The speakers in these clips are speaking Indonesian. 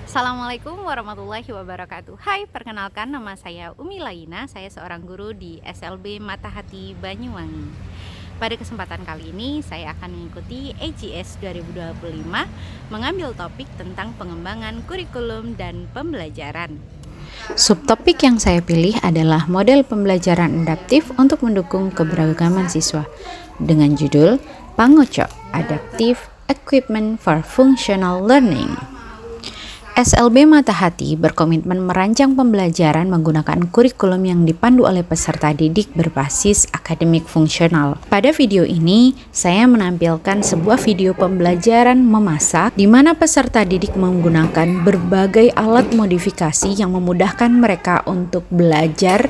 Assalamualaikum warahmatullahi wabarakatuh. Hai, perkenalkan nama saya Umi Laina. Saya seorang guru di SLB Matahati Banyuwangi. Pada kesempatan kali ini saya akan mengikuti AGS 2025 mengambil topik tentang pengembangan kurikulum dan pembelajaran. Subtopik yang saya pilih adalah model pembelajaran adaptif untuk mendukung keberagaman siswa dengan judul Pangoco Adaptive Equipment for Functional Learning. SLB Matahati berkomitmen merancang pembelajaran menggunakan kurikulum yang dipandu oleh peserta didik berbasis akademik fungsional. Pada video ini, saya menampilkan sebuah video pembelajaran memasak di mana peserta didik menggunakan berbagai alat modifikasi yang memudahkan mereka untuk belajar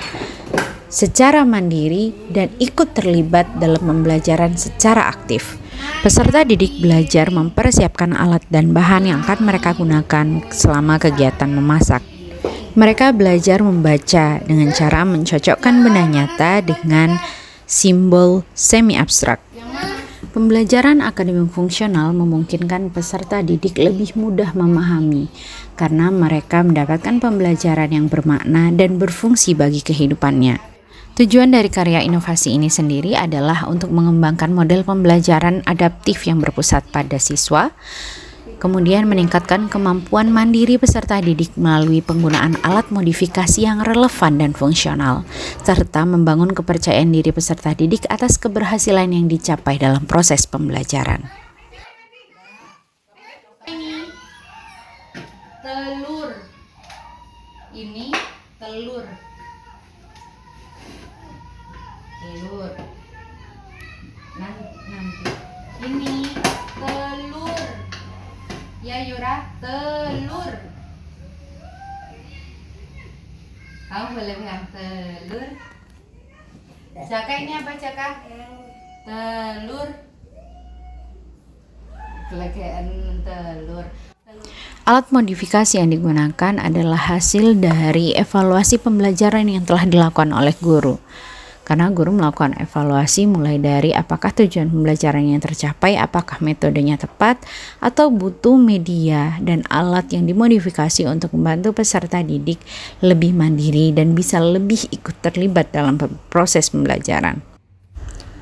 secara mandiri dan ikut terlibat dalam pembelajaran secara aktif. Peserta didik belajar mempersiapkan alat dan bahan yang akan mereka gunakan selama kegiatan memasak. Mereka belajar membaca dengan cara mencocokkan benda nyata dengan simbol semi-abstrak. Pembelajaran akademik fungsional memungkinkan peserta didik lebih mudah memahami karena mereka mendapatkan pembelajaran yang bermakna dan berfungsi bagi kehidupannya. Tujuan dari karya inovasi ini sendiri adalah untuk mengembangkan model pembelajaran adaptif yang berpusat pada siswa, kemudian meningkatkan kemampuan mandiri peserta didik melalui penggunaan alat modifikasi yang relevan dan fungsional, serta membangun kepercayaan diri peserta didik atas keberhasilan yang dicapai dalam proses pembelajaran. Ini telur. Nanti ini telur ya Yura, telur. Kamu boleh bilang telur. Jaka, ini apa Jaka? Telur. Kelegean telur. Alat modifikasi yang digunakan adalah hasil dari evaluasi pembelajaran yang telah dilakukan oleh guru. Karena guru melakukan evaluasi mulai dari apakah tujuan pembelajaran yang tercapai, apakah metodenya tepat, atau butuh media dan alat yang dimodifikasi untuk membantu peserta didik lebih mandiri dan bisa lebih ikut terlibat dalam proses pembelajaran.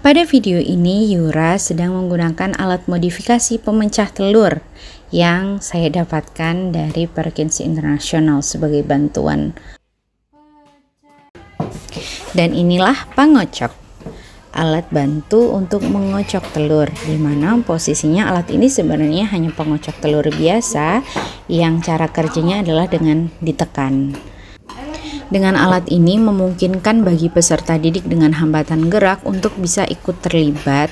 Pada video ini, Yura sedang menggunakan alat modifikasi pemecah telur yang saya dapatkan dari Perkins International sebagai bantuan. Dan inilah pangocok, alat bantu untuk mengocok telur, di mana posisinya alat ini sebenarnya hanya pengocok telur biasa yang cara kerjanya adalah dengan ditekan. Dengan alat ini memungkinkan bagi peserta didik dengan hambatan gerak untuk bisa ikut terlibat,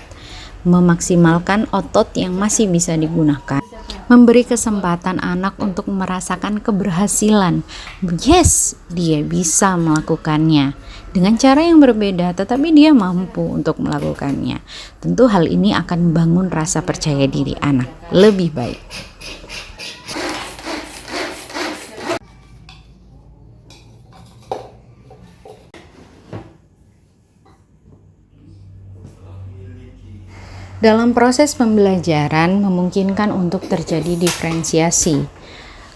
memaksimalkan otot yang masih bisa digunakan, memberi kesempatan anak untuk merasakan keberhasilan. Yes, dia bisa melakukannya dengan cara yang berbeda, tetapi dia mampu untuk melakukannya. Tentu hal ini akan membangun rasa percaya diri anak lebih baik. Dalam proses pembelajaran memungkinkan untuk terjadi diferensiasi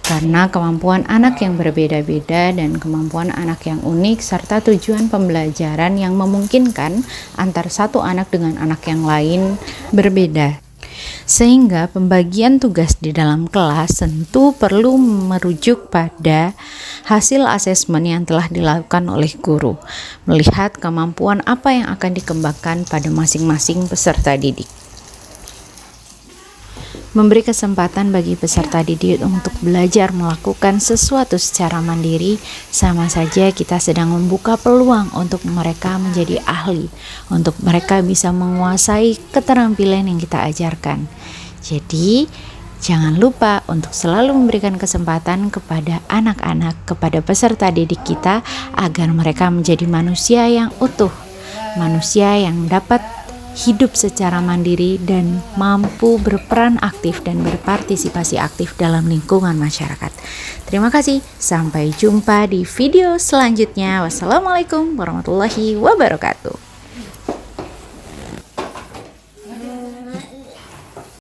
karena kemampuan anak yang berbeda-beda dan kemampuan anak yang unik serta tujuan pembelajaran yang memungkinkan antar satu anak dengan anak yang lain berbeda. Sehingga pembagian tugas di dalam kelas tentu perlu merujuk pada hasil asesmen yang telah dilakukan oleh guru, melihat kemampuan apa yang akan dikembangkan pada masing-masing peserta didik. Memberi kesempatan bagi peserta didik untuk belajar melakukan sesuatu secara mandiri, sama saja kita sedang membuka peluang untuk mereka menjadi ahli, untuk mereka bisa menguasai keterampilan yang kita ajarkan. Jadi, jangan lupa untuk selalu memberikan kesempatan kepada anak-anak, kepada peserta didik kita agar mereka menjadi manusia yang utuh, manusia yang dapat hidup secara mandiri dan mampu berperan aktif dan berpartisipasi aktif dalam lingkungan masyarakat. Terima kasih, sampai jumpa di video selanjutnya. Wassalamualaikum warahmatullahi wabarakatuh.